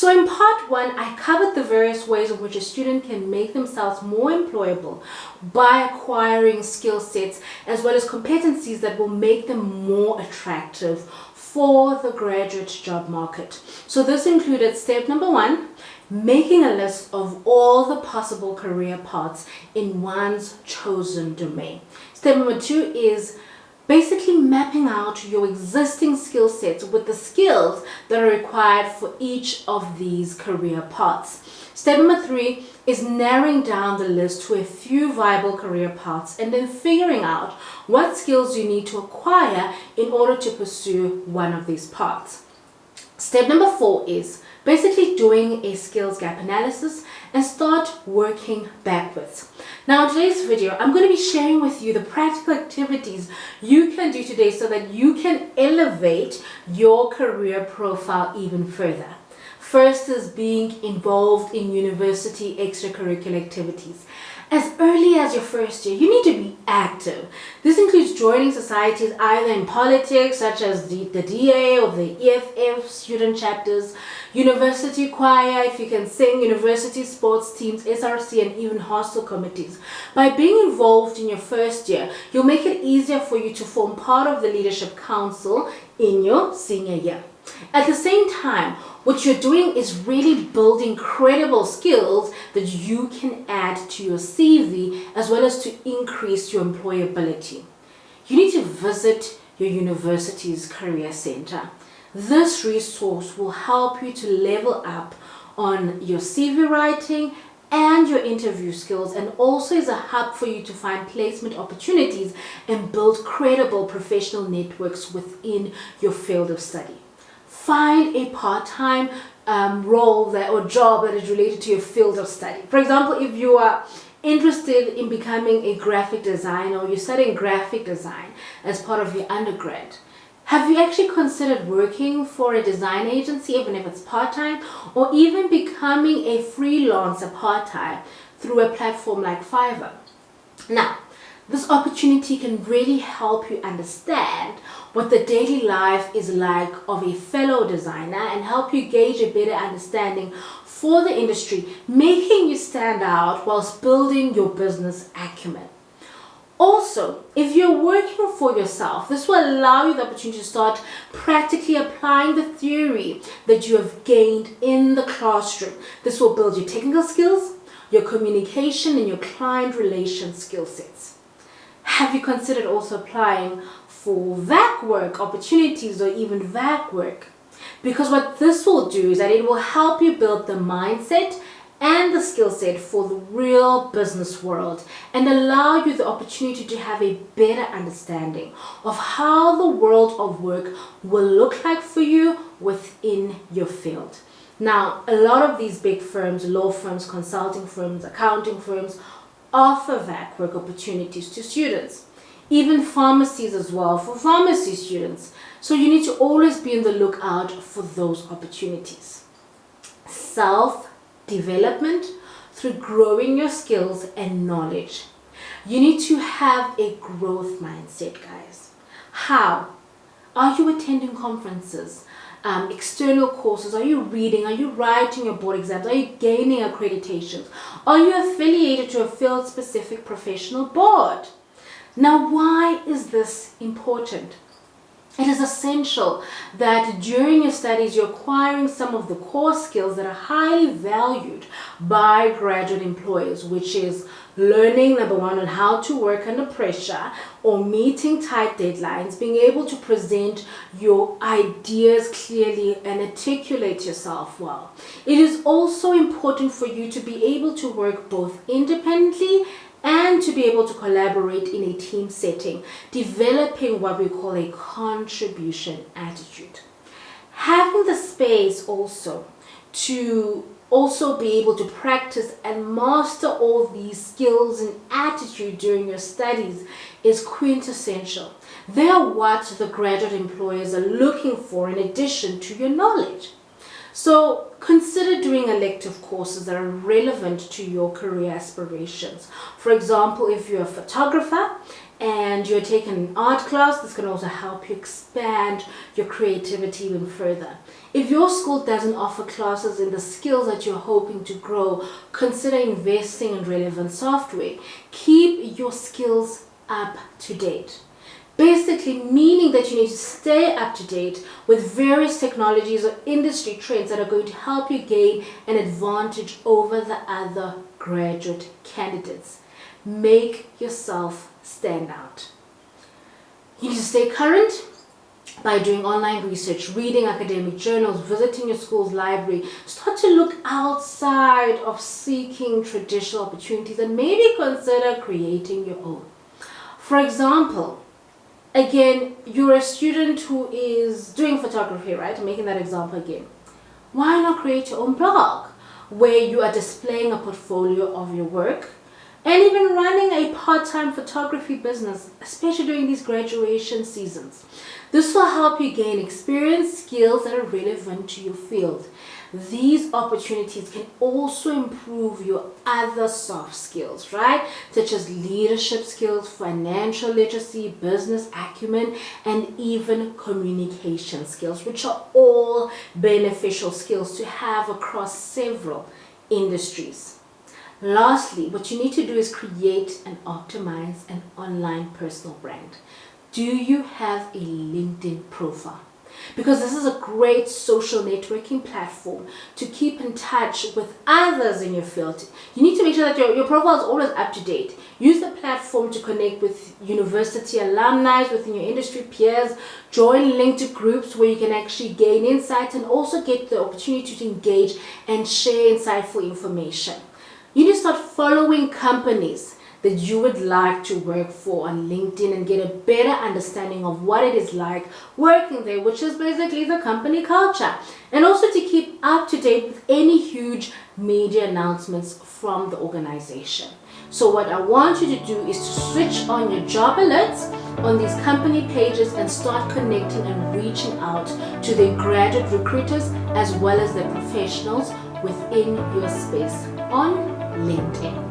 So in part one, I covered the various ways in which a student can make themselves more employable by acquiring skill sets as well as competencies that will make them more attractive for the graduate job market. So this included step number one, making a list of all the possible career paths in one's chosen domain. Step number two is basically mapping out your existing skill sets with the skills that are required for each of these career paths. Step number three is narrowing down the list to a few viable career paths and then figuring out what skills you need to acquire in order to pursue one of these paths. Step number four is basically doing a skills gap analysis and start working backwards. Now in today's video, I'm going to be sharing with you the practical activities you can do today so that you can elevate your career profile even further. First is being involved in university extracurricular activities. As early as your first year, you need to be active. This includes joining societies either in politics, such as the DA or the EFF student chapters, university choir, if you can sing, university sports teams, SRC, and even hostel committees. By being involved in your first year, you'll make it easier for you to form part of the leadership council in your senior year. At the same time, what you're doing is really building credible skills that you can add to your CV as well as to increase your employability. You need to visit your university's career center. This resource will help you to level up on your CV writing and your interview skills, and also is a hub for you to find placement opportunities and build credible professional networks within your field of study. Find a part-time role or job that is related to your field of study. For example, if you are interested in becoming a graphic designer or you're studying graphic design as part of your undergrad, have you actually considered working for a design agency, even if it's part-time, or even becoming a freelancer part-time through a platform like Fiverr? Now, this opportunity can really help you understand what the daily life is like of a fellow designer and help you gauge a better understanding for the industry, making you stand out whilst building your business acumen. Also, if you're working for yourself, this will allow you the opportunity to start practically applying the theory that you have gained in the classroom. This will build your technical skills, your communication, and your client relation skill sets. Have you considered also applying for VAC work opportunities or even VAC work? Because what this will do is that it will help you build the mindset and the skill set for the real business world and allow you the opportunity to have a better understanding of how the world of work will look like for you within your field. Now, a lot of these big firms, law firms, consulting firms, accounting firms, offer VAC work opportunities to students. Even pharmacies as well for pharmacy students. So you need to always be on the lookout for those opportunities. Self-development through growing your skills and knowledge. You need to have a growth mindset, guys. How? Are you attending conferences? External courses? Are you reading? Are you writing your board exams? Are you gaining accreditations? Are you affiliated to a field-specific professional board? Now, why is this important? It is essential that during your studies you're acquiring some of the core skills that are highly valued by graduate employers, which is learning, number one, on how to work under pressure or meeting tight deadlines, being able to present your ideas clearly and articulate yourself well. It is also important for you to be able to work both independently and to be able to collaborate in a team setting, developing what we call a contribution attitude. Having the space also to be able to practice and master all these skills and attitude during your studies is quintessential. They are what the graduate employers are looking for in addition to your knowledge. So consider doing elective courses that are relevant to your career aspirations. For example, if you're a photographer and and you're taking an art class, this can also help you expand your creativity even further. If your school doesn't offer classes in the skills that you're hoping to grow, consider investing in relevant software. Keep your skills up to date. Basically meaning that you need to stay up to date with various technologies or industry trends that are going to help you gain an advantage over the other graduate candidates. Make yourself stand out. You need to stay current by doing online research, reading academic journals, visiting your school's library. Start to look outside of seeking traditional opportunities and maybe consider creating your own. For example, again, you're a student who is doing photography, right? I'm making that example again. Why not create your own blog where you are displaying a portfolio of your work and even running a part-time photography business, especially during these graduation seasons. This will help you gain experience, skills that are relevant to your field. These opportunities can also improve your other soft skills, right? Such as leadership skills, financial literacy, business acumen, and even communication skills, which are all beneficial skills to have across several industries. Lastly, what you need to do is create and optimize an online personal brand. Do you have a LinkedIn profile? Because this is a great social networking platform to keep in touch with others in your field. You need to make sure that your profile is always up to date. Use the platform to connect with university alumni, within your industry peers, join LinkedIn groups where you can actually gain insights and also get the opportunity to engage and share insightful information. You need to start following companies that you would like to work for on LinkedIn and get a better understanding of what it is like working there, which is basically the company culture. And also to keep up to date with any huge media announcements from the organization. So what I want you to do is to switch on your job alerts on these company pages and start connecting and reaching out to the graduate recruiters as well as the professionals within your space on LinkedIn.